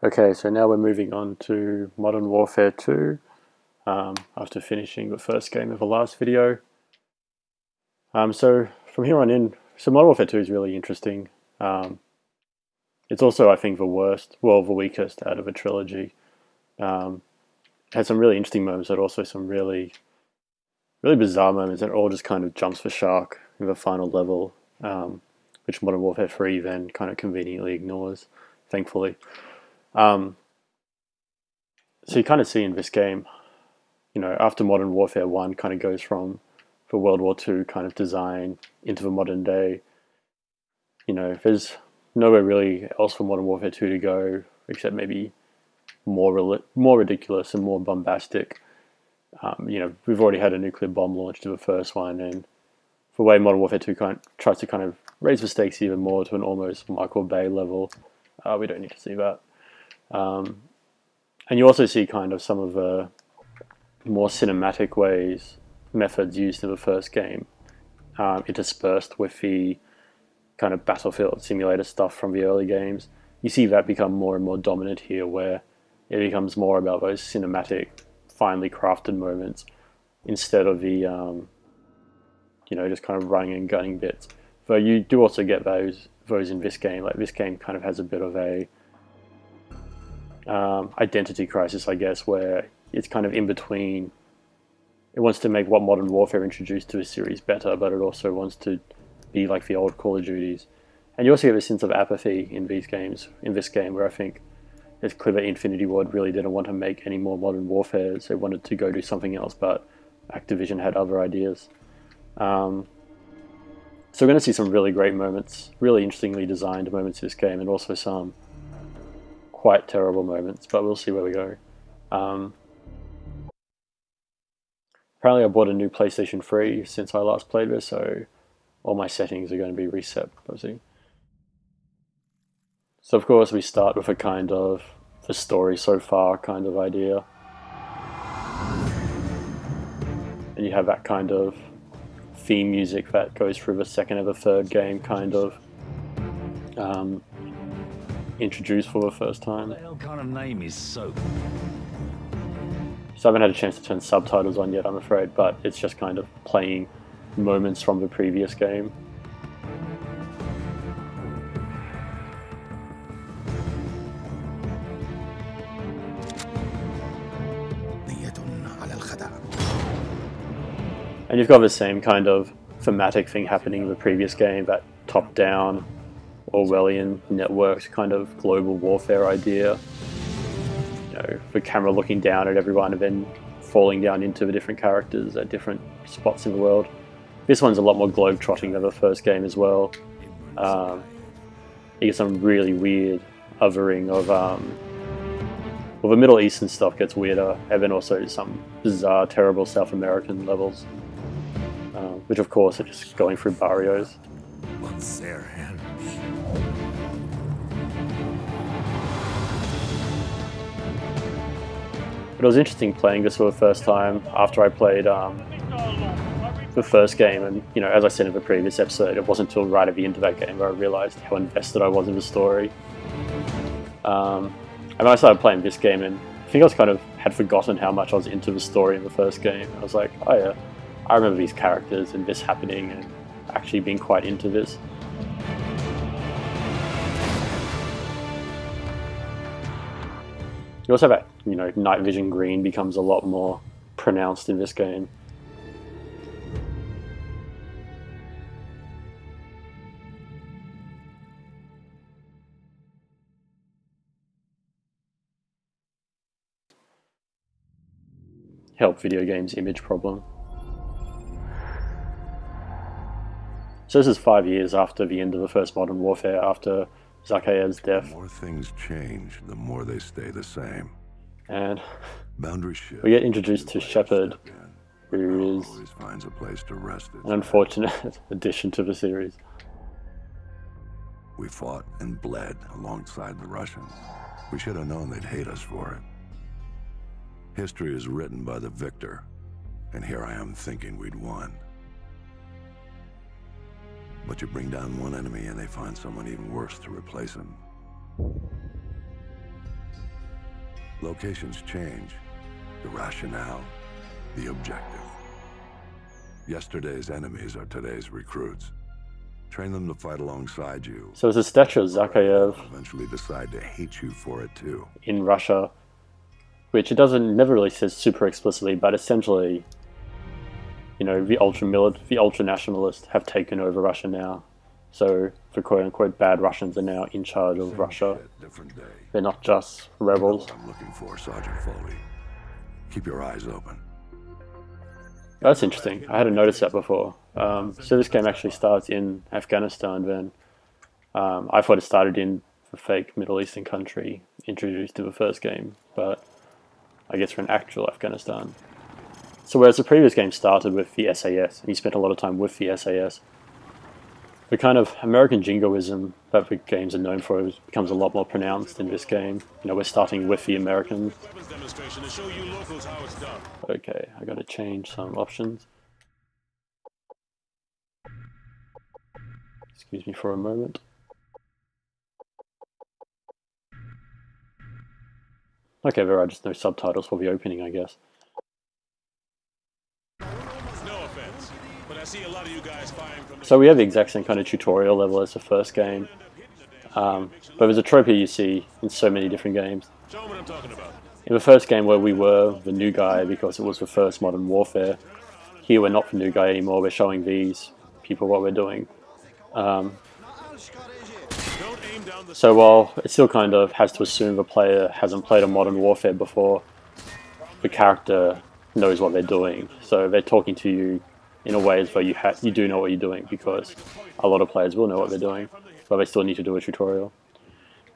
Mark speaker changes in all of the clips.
Speaker 1: Okay, so now we're moving on to Modern Warfare 2, after finishing the first game of the last video. So from here on in, so Modern Warfare 2 is really interesting. It's also, I think, the worst, well, the weakest out of a trilogy. It had some really interesting moments, but also some really bizarre moments, and it all just kind of jumps the shark in the final level, which Modern Warfare 3 then kind of conveniently ignores, thankfully. So you kind of see in this game, after Modern Warfare 1 kind of goes from the World War II kind of design into the modern day, there's nowhere really else for Modern Warfare 2 to go except maybe more ridiculous and more bombastic. We've already had a nuclear bomb launched to the first one, and the way Modern Warfare 2 tries to kind of raise the stakes even more to an almost Michael Bay level, we don't need to see that. And you also see kind of some of the more cinematic methods used in the first game, interspersed with the kind of battlefield simulator stuff from the early games. You see that become more and more dominant here, where it becomes more about those cinematic, finely crafted moments instead of the, just kind of running and gunning bits. Though you do also get those in this game. Like, this game kind of has a bit of a identity crisis, I guess, where it's kind of in between. It wants to make what Modern Warfare introduced to the series better, but it also wants to be like the old Call of Duties. And you also have a sense of apathy in this game, where I think it's clear that Infinity Ward really didn't want to make any more Modern Warfares. They wanted to go do something else, but Activision had other ideas. So we're going to see some really great moments, really interestingly designed moments in this game, and also some quite terrible moments, but we'll see where we go. Apparently I bought a new PlayStation 3 since I last played this, so all my settings are going to be reset, obviously. So of course we start with a kind of the story so far kind of idea. And you have that kind of theme music that goes through the second and the third game, kind of introduced for the first time.
Speaker 2: What the hell kind of name is Soap?
Speaker 1: So I haven't had a chance to turn subtitles on yet, I'm afraid, but it's just kind of playing moments from the previous game. And you've got the same kind of thematic thing happening in the previous game, that top-down, Orwellian networked kind of global warfare idea. The camera looking down at everyone and then falling down into the different characters at different spots in the world. This one's a lot more globe-trotting than the first game as well. You get some really weird othering of... well, the Middle Eastern stuff gets weirder, and then also some bizarre, terrible South American levels. Which of course are just going through barrios.
Speaker 2: What's their hand?
Speaker 1: But it was interesting playing this for the first time after I played the first game, and as I said in the previous episode, it wasn't until right at the end of that game where I realised how invested I was in the story. And then I started playing this game, and I think I had forgotten how much I was into the story in the first game. I was like, oh yeah, I remember these characters and this happening, and actually being quite into this. You also have that, night vision green becomes a lot more pronounced in this game. Help video games image problem. So this is 5 years after the end of the first Modern Warfare, after Zakhaev's death.
Speaker 3: The more things change, the more they stay the same.
Speaker 1: And
Speaker 3: we
Speaker 1: get introduced to Shepard, who is
Speaker 3: finds a place to rest
Speaker 1: an unfortunate addition to the series.
Speaker 3: We fought and bled alongside the Russians. We should have known they'd hate us for it. History is written by the victor, and here I am thinking we'd won. But you bring down one enemy and they find someone even worse to replace him. Locations change. The rationale, the objective. Yesterday's enemies are today's recruits. Train them to fight alongside you.
Speaker 1: So it's a statue of Zakhaev
Speaker 3: Eventually decide to hate you for it too.
Speaker 1: in Russia, which it never really says super explicitly, but essentially, you know, the ultra nationalists have taken over Russia now. So the quote unquote bad Russians are now in charge of Russia.
Speaker 3: Different day.
Speaker 1: They're not just rebels.
Speaker 3: I'm looking for Sergeant Foley. Keep your eyes open.
Speaker 1: That's interesting. I hadn't noticed that before. So this game actually starts in Afghanistan then. I thought it started in the fake Middle Eastern country introduced in the first game, but I guess we're in actual Afghanistan. So whereas the previous game started with the SAS, and you spent a lot of time with the SAS, the kind of American jingoism that the games are known for becomes a lot more pronounced in this game. You know, we're starting with the Americans. Okay, I gotta change some options. Excuse me for a moment. Okay, there are just no subtitles for the opening, I guess. So we have the exact same kind of tutorial level as the first game, but there's a trope here you see in so many different games. In the first game where we were the new guy because it was the first Modern Warfare, here we're not the new guy anymore, we're showing these people what we're doing. So while it still kind of has to assume the player hasn't played a Modern Warfare before, the character knows what they're doing, so they're talking to you in a way as though you do know what you're doing, because a lot of players will know what they're doing, but they still need to do a tutorial.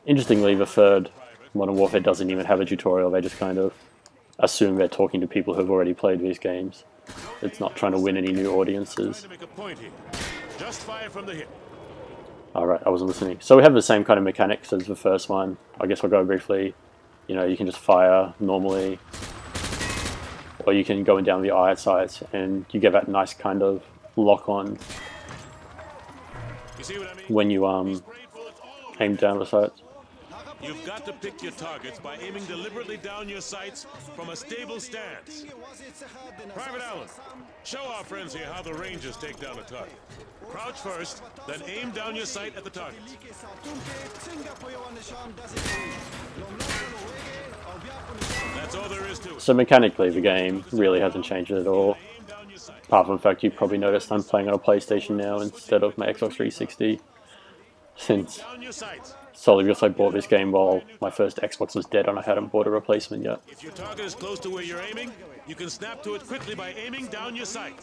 Speaker 1: Interestingly, the third Modern Warfare doesn't even have a tutorial, they just kind of assume they're talking to people who've already played these games. It's not trying to win any new audiences. Alright, I wasn't listening. So we have the same kind of mechanics as the first one. I guess I'll go briefly. You know, you can just fire normally, or you can go down the eye sights and you get that nice kind of lock on when you aim down the sights.
Speaker 4: You've got to pick your targets by aiming deliberately down your sights from a stable stance. Private Allen, show our friends here how the Rangers take down a target. Crouch first, then aim down your sight at the target. That's all there is to it.
Speaker 1: So mechanically the game really hasn't changed at all. Apart from the fact you probably noticed I'm playing on a PlayStation now instead of my Xbox 360. Since solely because I bought this game while my first Xbox was dead and I hadn't bought a replacement yet.
Speaker 4: If your target is close to where you're aiming, you can snap to it quickly by aiming down your sight.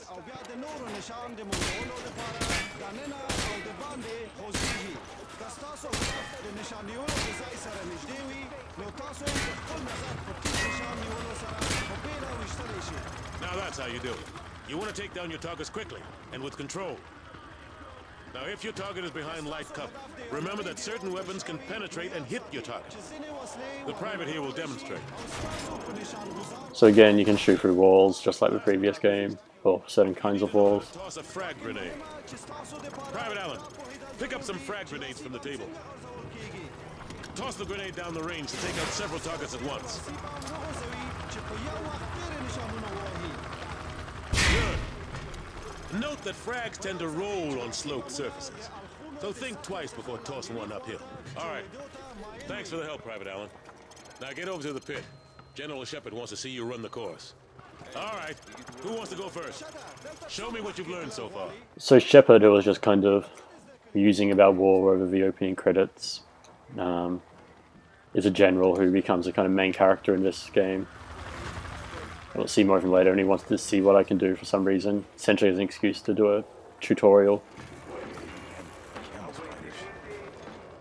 Speaker 4: Now that's how you do it. You want to take down your targets quickly and with control. Now, if your target is behind light cover, remember that certain weapons can penetrate and hit your target. The private here will demonstrate.
Speaker 1: So again, you can shoot through walls just like the previous game, or certain kinds of walls.
Speaker 4: Toss a frag grenade. Private Allen, pick up some frag grenades from the table. Toss the grenade down the range to take out several targets at once. Good. Note that frags tend to roll on sloped surfaces, so think twice before tossing one uphill. All right. Thanks for the help, Private Allen. Now get over to the pit. General Shepard wants to see you run the course. All right. Who wants to go first? Show me what you've learned so far.
Speaker 1: So Shepard, who was just kind of musing about war over the opening credits, is a general who becomes a kind of main character in this game. We'll see more of him later, and he wants to see what I can do for some reason, essentially as an excuse to do a tutorial.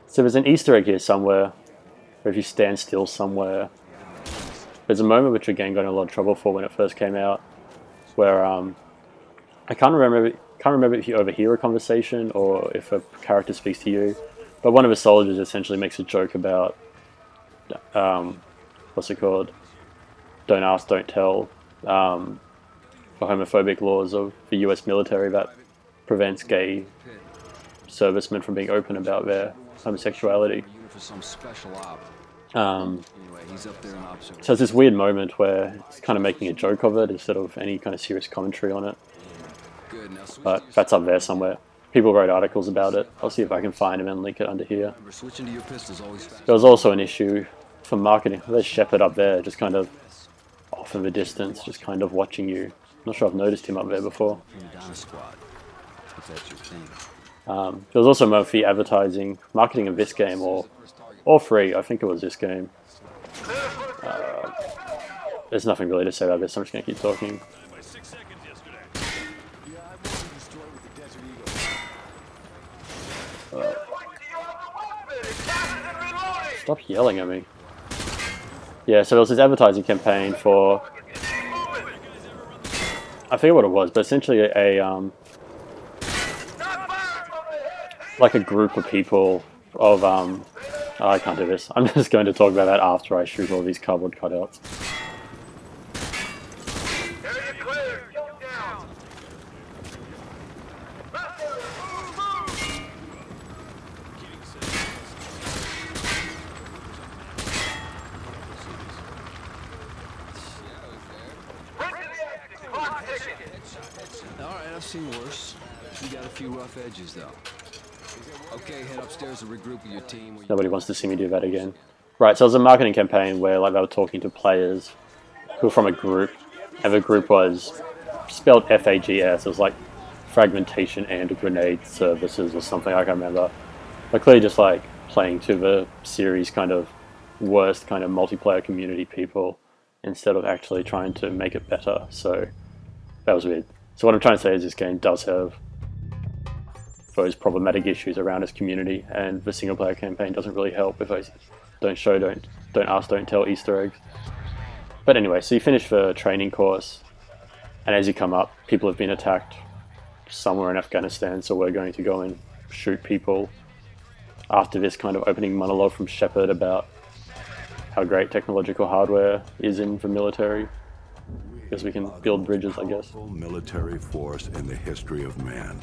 Speaker 1: So there's an Easter egg here somewhere, where if you stand still somewhere, there's a moment which again got in a lot of trouble for when it first came out, where I can't remember if you overhear a conversation or if a character speaks to you, but one of the soldiers essentially makes a joke about what's it called? Don't ask, don't tell, the homophobic laws of the US military that prevents gay servicemen from being open about their homosexuality.
Speaker 5: He's up there in observation.
Speaker 1: So it's this weird moment where it's kind of making a joke of it instead of any kind of serious commentary on it.
Speaker 5: Good. Now switch
Speaker 1: But
Speaker 5: to your
Speaker 1: that's up there somewhere. People wrote articles about it. I'll see if I can find them and link it under here.
Speaker 5: Remember, switching to your pistol's always fast.
Speaker 1: There was also an issue for marketing. There's Shepard up there, just kind of off in the distance, just kind of watching you. Not sure I've noticed him up there before.
Speaker 5: Down squad. If that's your thing.
Speaker 1: There was also Murphy advertising, marketing of this game, or free. I think it was this game. There's nothing really to say about this. I'm just going to keep talking. Stop yelling at me. Yeah, so there was this advertising campaign for, I forget what it was, but essentially like a group of people of oh, I can't do this. I'm just going to talk about that after I shoot all these cardboard cutouts.
Speaker 5: Alright, I've seen worse. You got a few rough edges, though. Okay, head upstairs and regroup with your team.
Speaker 1: Nobody wants to see me do that again. Right, so it was a marketing campaign where like they were talking to players who were from a group, and the group was spelled FAGS. It was like Fragmentation and Grenade Services or something, I can't remember. But clearly just like playing to the series kind of worst kind of multiplayer community people instead of actually trying to make it better. So that was weird. So what I'm trying to say is this game does have those problematic issues around its community, and the single player campaign doesn't really help if I don't show, don't ask, don't tell Easter eggs. But anyway, so you finish the training course, and as you come up, people have been attacked somewhere in Afghanistan, so we're going to go and shoot people after this kind of opening monologue from Shepard about how great technological hardware is in the military, because we can build bridges, I guess.
Speaker 3: Powerful military force in the history of man.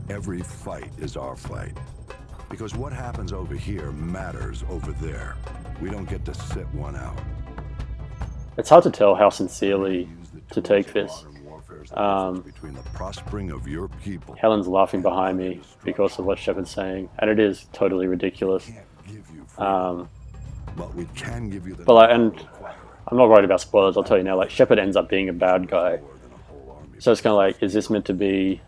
Speaker 3: Every fight is our fight. Because what happens over here matters over there. We don't get to sit one out.
Speaker 1: It's hard to tell how sincerely to take this.
Speaker 3: Between the prospering of your people.
Speaker 1: Helen's laughing behind me because of what Shepard's saying, and it is totally ridiculous.
Speaker 3: But we can give you the
Speaker 1: But like, and I'm not worried about spoilers, I'll tell you now, like Shepard ends up being a bad guy. So it's kind of like, is this meant to be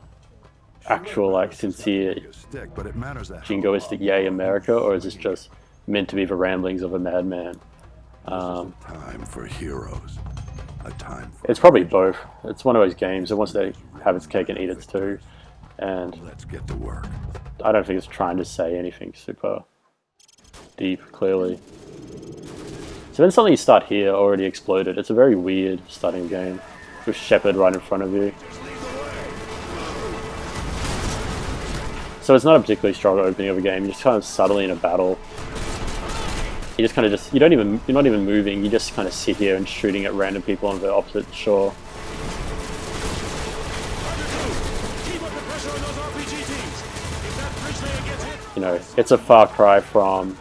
Speaker 1: actual, like, sincere, jingoistic yay America, or is this just meant to be the ramblings of a madman?
Speaker 3: Time for heroes. A time for
Speaker 1: It's probably both. It's one of those games that wants to have its cake and eat it too, and
Speaker 3: let's get to work.
Speaker 1: I don't think it's trying to say anything super deep, clearly. So then suddenly you start here, already exploded. It's a very weird starting game, with Shepard right in front of you. So it's not a particularly strong opening of a game. You're just kind of subtly in a battle. You just kind of you're not even moving. You just kind of sit here and shooting at random people on the opposite shore. You know, it's a far cry from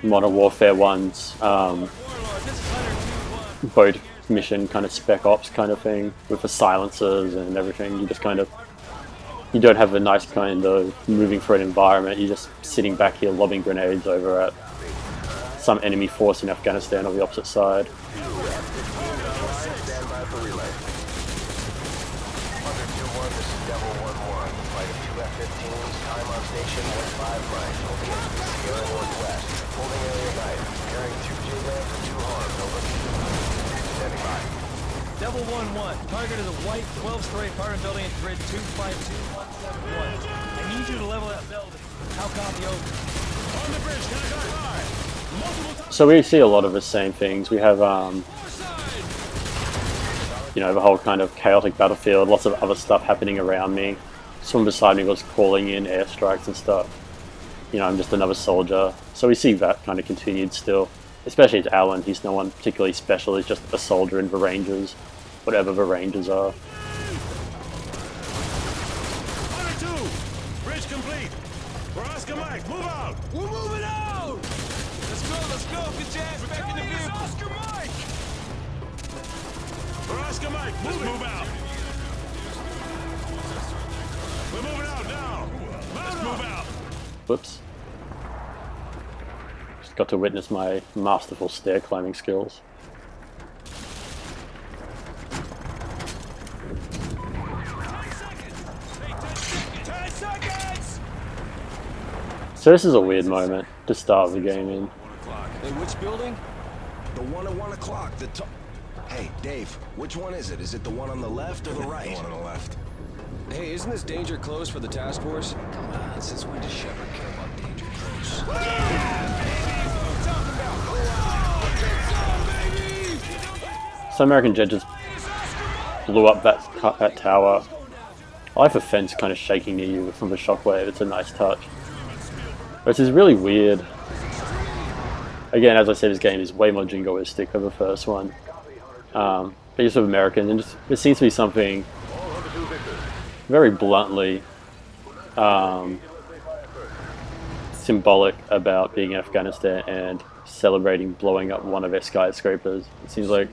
Speaker 1: Modern Warfare 1's boat mission kind of spec ops kind of thing with the silencers and everything. You just kind of, you don't have a nice kind of moving through an environment. You're just sitting back here lobbing grenades over at some enemy force in Afghanistan on the opposite side.
Speaker 6: Devil 1-1. Target is a white 12-story apartment building at grid 252171. I need you to level that building. How copy over? On the bridge, can I die?
Speaker 1: So we see a lot of the same things. We have, you know, the whole kind of chaotic battlefield, lots of other stuff happening around me. Someone beside me was calling in airstrikes and stuff. You know, I'm just another soldier. So we see that kind of continued still. Especially to Alan, he's no one particularly special, he's just a soldier in the Rangers, whatever the Rangers are.
Speaker 4: Bridge complete. We're Oscar Mike, move out.
Speaker 6: We're moving out!
Speaker 5: Let's go! Get your ass back in the vehicle!
Speaker 6: Oscar Mike!
Speaker 4: For Oscar Mike, let's move out. We're moving out now. Let's move out.
Speaker 1: Whoops. Just got to witness my masterful stair climbing skills. So this is a weird moment to start the game in.
Speaker 5: Hey, which building?
Speaker 7: The one at 1 o'clock. Hey, Dave, which one is it? Is it the one on the left or the right?
Speaker 3: The one on the left.
Speaker 5: Hey, isn't this danger close for the task force?
Speaker 7: Come on, since when does Shepard care about danger close?
Speaker 1: Some American jet just blew up that tower. I like the fence kind of shaking near you from the shockwave. It's a nice touch. This is really weird. Again, as I said, this game is way more jingoistic than the first one. But you're sort of American, and just, there seems to be something very bluntly symbolic about being in Afghanistan and celebrating blowing up one of their skyscrapers. It seems like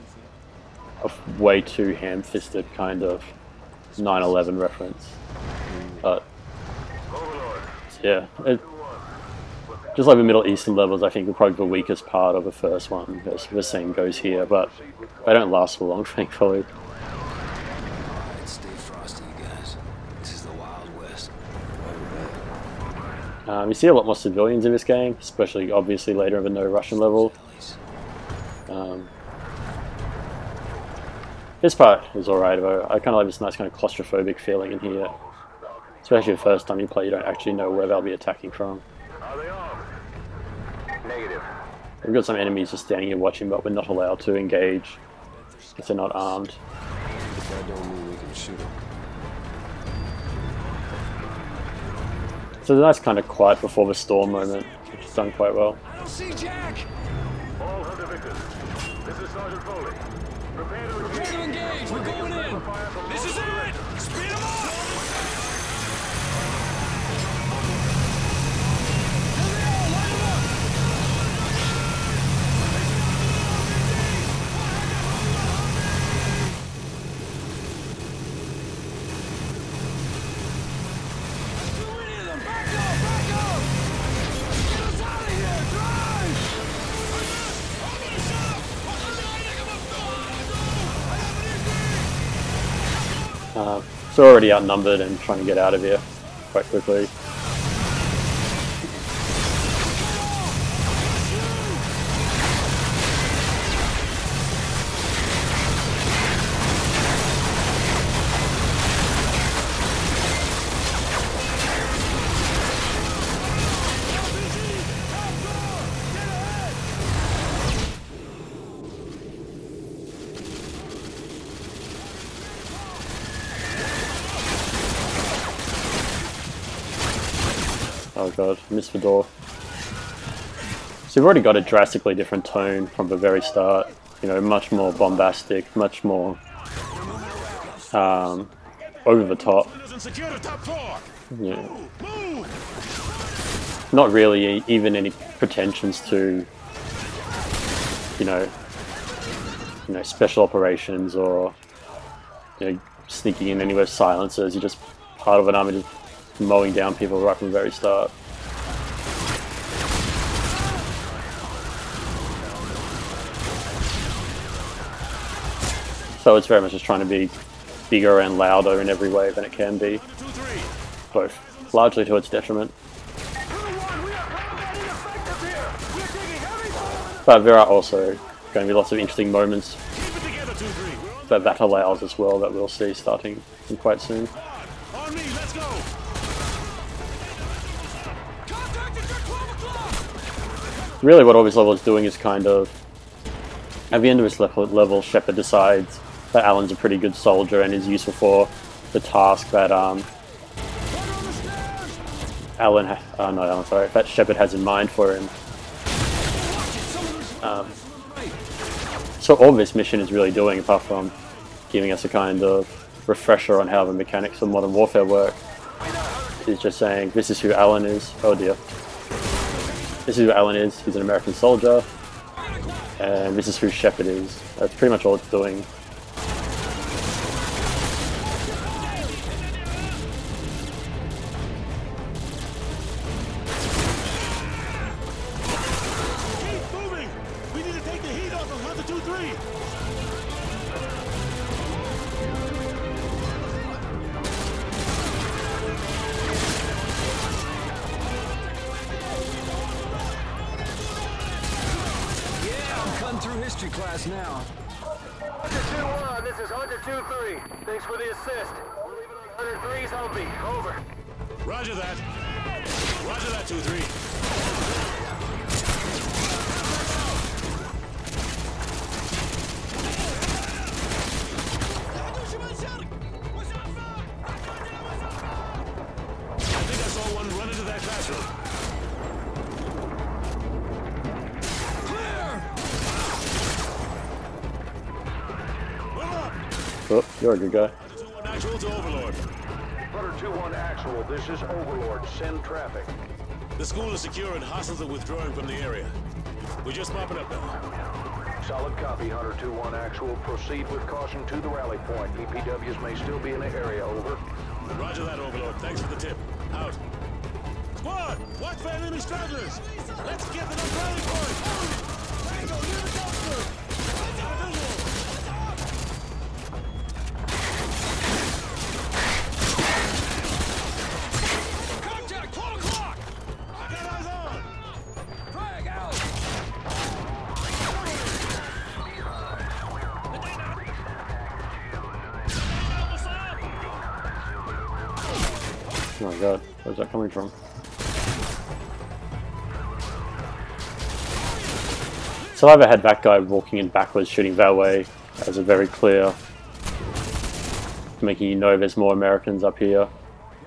Speaker 1: a way too ham-fisted kind of 9/11 reference. But yeah, just like the Middle Eastern levels, I think are probably the weakest part of the first one. The same goes here, but they don't last for long, thankfully.
Speaker 7: Alright, stay frosty, you guys. This is the Wild West.
Speaker 1: You see a lot more civilians in this game, especially obviously later in the no Russian level. This part is alright though. I kind of like this nice kind of claustrophobic feeling in here. Especially the first time you play, you don't actually know where they'll be attacking from. We've got some enemies just standing here watching, but we're not allowed to engage if they're not armed.
Speaker 5: If that don't mean we can shoot them.
Speaker 1: So there's a nice kind of quiet before the storm moment, which is done quite well.
Speaker 5: I don't see Jack!
Speaker 4: All Hunter Vickers. This is Sergeant Foley. Prepare to
Speaker 5: Prepare to engage! We're going in! This is it! Speed them up!
Speaker 1: So already outnumbered and trying to get out of here quite quickly. Oh god, missed the door. So we've already got a drastically different tone from the very start. You know, much more bombastic, much more over the top. You know, not really even any pretensions to, you know, special operations or, you know, sneaking in anywhere silencers. You're just part of an army just mowing down people right from the very start. So it's very much just trying to be bigger and louder in every way than it can be, both largely to its detriment. But there are also going to be lots of interesting moments that allows as well that we'll see starting quite soon.
Speaker 4: On me, let's go!
Speaker 1: Really what all this level is doing is kind of, at the end of this level, Shepard decides that Alan's a pretty good soldier and is useful for the task that that Shepard has in mind for him. So all this mission is really doing, apart from giving us a kind of refresher on how the mechanics of modern warfare work, is just saying this is who Alan is. Oh dear. this is who Alan is. He's an American soldier. And this is who Shepard is. That's pretty much all it's doing.
Speaker 4: Keep moving! We need to take the heat off of Hunter 2-3!
Speaker 5: Through history class now.
Speaker 6: Hunter 2-1, this is Hunter 2-3. Thanks for the assist. We're leaving on Hunter 3's Humvee. Over.
Speaker 4: Roger that. Roger that, 2-3. I think I saw one run into that classroom.
Speaker 1: Oh, you're a good guy.
Speaker 4: Actual to Overlord.
Speaker 6: Hunter 2-1 actual, this is Overlord. Send traffic.
Speaker 4: The school is secure and hostiles are withdrawing from the area. We're just mopping up now.
Speaker 6: Solid copy, Hunter 2-1 actual. Proceed with caution to the rally point. EPWs may still be in the area, over.
Speaker 4: Roger that, Overlord. Thanks for the tip. Out. Squad, watch for enemy stragglers. Let's get to the rally point. Tango, near the dumpster.
Speaker 5: Contact, 12 o'clock!
Speaker 4: I got eyes on.
Speaker 5: Frag out!
Speaker 1: Oh my god, where's that coming from? So I had that guy walking in backwards shooting that way as a very clear, making you know there's more Americans up here.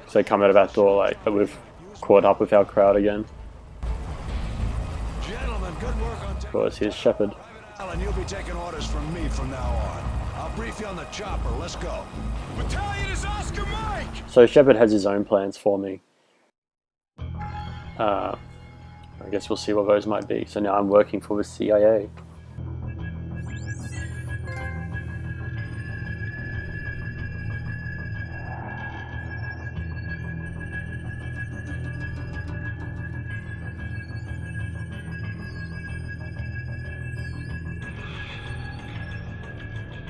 Speaker 1: So they come out of that door like that we've caught up with our crowd again.
Speaker 2: Gentlemen, good work on
Speaker 1: Of course, here's Shepard.
Speaker 2: Alan, you'll be taking orders from me from now on. I'll brief you on the chopper. Let's go. Battalion is Oscar Mike!
Speaker 1: So Shepard has his own plans for me. I guess we'll see what those might be. So now I'm working for the CIA.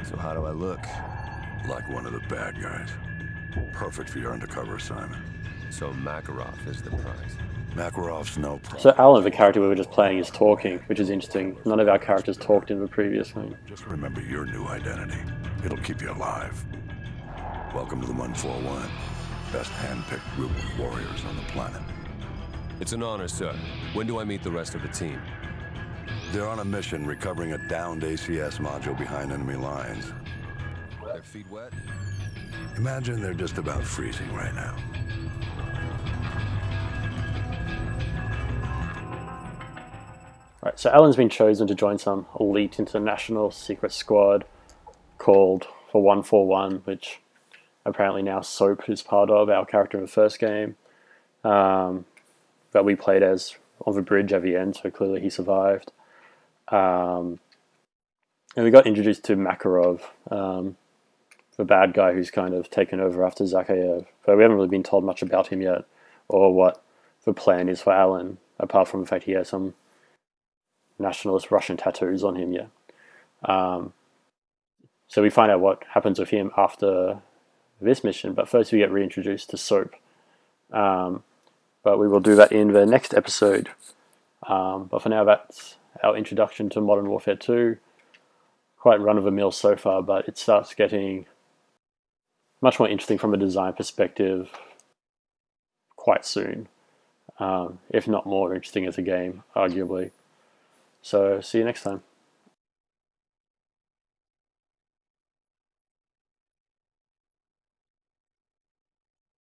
Speaker 3: So how do I look? Like one of the bad guys. Perfect for your undercover assignment.
Speaker 8: So Makarov is the prize.
Speaker 3: Makarov's no problem.
Speaker 1: So Alan, the character we were just playing, is talking, which is interesting. None of our characters talked in the previous game.
Speaker 3: Just remember your new identity. It'll keep you alive. Welcome to the 141. Best hand-picked group of warriors on the planet.
Speaker 8: It's an honor, sir. When do I meet the rest of the team?
Speaker 3: They're on a mission recovering a downed ACS module behind enemy lines.
Speaker 8: Their feet wet?
Speaker 3: Imagine they're just about freezing right now.
Speaker 1: Right, so Alan's been chosen to join some elite international secret squad called for 141, which apparently now Soap is part of, our character in the first game, that we played as on the bridge at the end, so clearly he survived. And we got introduced to Makarov, the bad guy who's kind of taken over after Zakhaev, but we haven't really been told much about him yet, or what the plan is for Alan, apart from the fact he has some nationalist Russian tattoos on him yet. So we find out what happens with him after this mission, but first we get reintroduced to Soap. But we will do that in the next episode. But for now, that's our introduction to Modern Warfare 2. Quite run-of-the-mill so far, but it starts getting much more interesting from a design perspective quite soon. If not more interesting as a game, arguably. So, see you next time.